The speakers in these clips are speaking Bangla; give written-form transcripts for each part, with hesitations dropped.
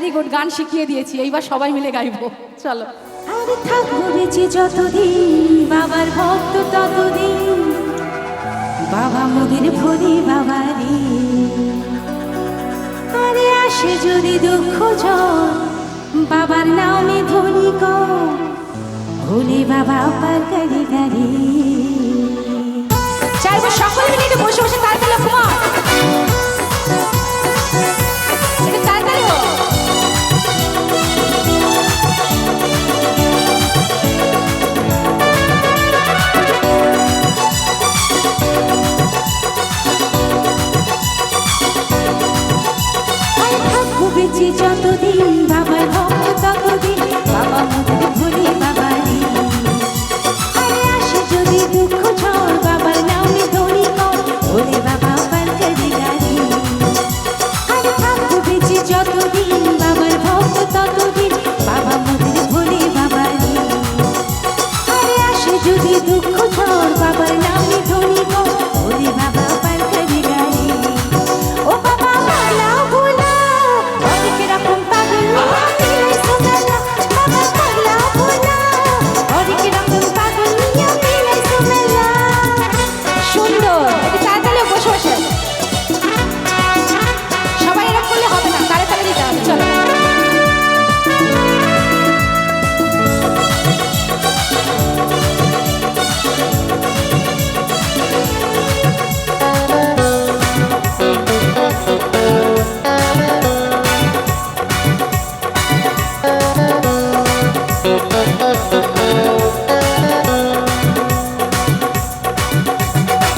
ভেরি গুড, গান শিখিয়ে দিয়েছি, এইবার সবাই মিলে গাইবো, চলো। আর থাকবো বেঁচে যতদিন বাবার ভক্ত ততদিন, বাবা মোদের ভরি বাবারি। আরে আসে যদি দুঃখ ঝড় বাবার নামে ধ্বনি কর, ভোলে বাবা পার গাড়ি গাড়ি। চাইবো সকলে মিলে একটু বসে বসে তাড়াতাড়ি ঘুমা, একটু তাড়াতাড়ি হোক। বেঁচে যতদিন বাবার ভক্ত ততদিন, বাবা মোদের ভুলি বাবারি। আরে আসে যদি দুঃখ ঝড় বাবার নামে ধ্বনি কর, ওরে বাবা পার গাড়ি গাড়ি। আরে থাকবো বেঁচে যতদিন বাবার ভক্ত ততদিন, বাবা মোদের ভুলি বাবারি। আরে আসে যদি দুঃখ ঝড় বাবার নামে ধ্বনি কর, ওরে বাবা পার গাড়ি গাড়ি। ও বাবা পাগলা ভোলা সুন্দর, একটু তাড়াতাড়ি বসে বসে, সবাই এরকম করলে হবে না, তাড়াতাড়ি দিতে হবে, চলো।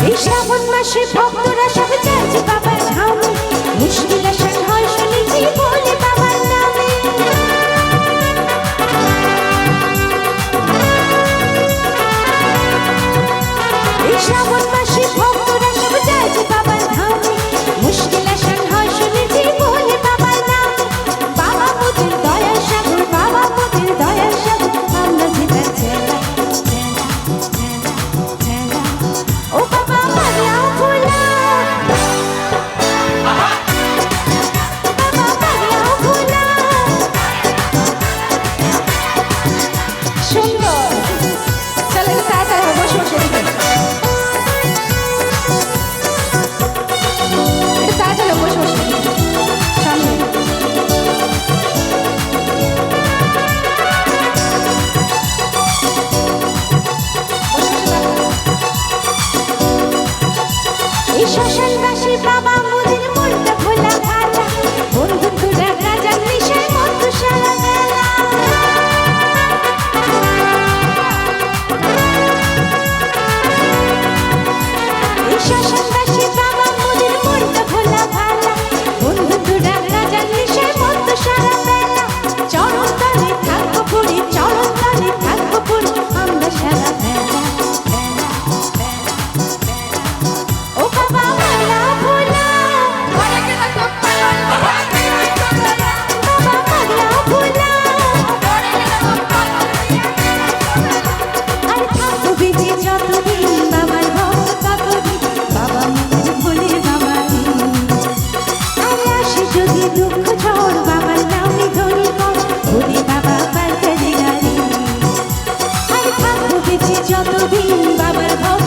এই শ্রাবণ মাসে ভক্তরা সব চাইছে বাবার ধামে, মুশকিল আসান হয় শুনেছি বলে বাবার নামে। এই শ্রাবণ মাসে ভক্তরা সব চাইছে বাবার ধামে, মুশকিল আসান হয় শুনেছি বলে বাবার নামে। বাবা মোদের দয়ার সাগর, বাবা মোদের দয়ার সাগর, আমরা যেটা চেলা চেলা চেলা চেলা। ও বাবা পাগলা ভোলা, বাবা পাগলা ভোলা। সুন্দর, চলো একটু তাড়াতাড়ি হোক, বসে বসে এদিকে। একটু তাড়াতাড়ি হোক, বসে বসে সামনে। এই শ্মশানবাসী বাবা মোদের মনটা ভোলা ভালা, বন্ধুরা রাজার নেশায় মত সারা বেলা। এই শ্মশানবাসী বাবা মোদের মনটা ভোলা ভালা, বন্ধুরা রাজার নেশায় মত সারা বেলা। চরণ তলে থাকবো পড়ে, চরণ তলে থাকবো পড়ে, আমরা সারা বেলা বেলা বেলা বেলা। ও বাবা পাগলা ভোলা, বাবা পাগলা ভোলা। আর থাকবো বেঁচে যতদিন বাবার ভক্ত ততদিন, বাবা মোদের ভোলে বাবারি। আরে আসে যদি দুঃখ ঝড় বাবার নামে ধ্বনি কর, ভোলে বাবা পার গাড়ি গাড়ি। আর থাকবো বেঁচে যতদিন বাবার ভক্ত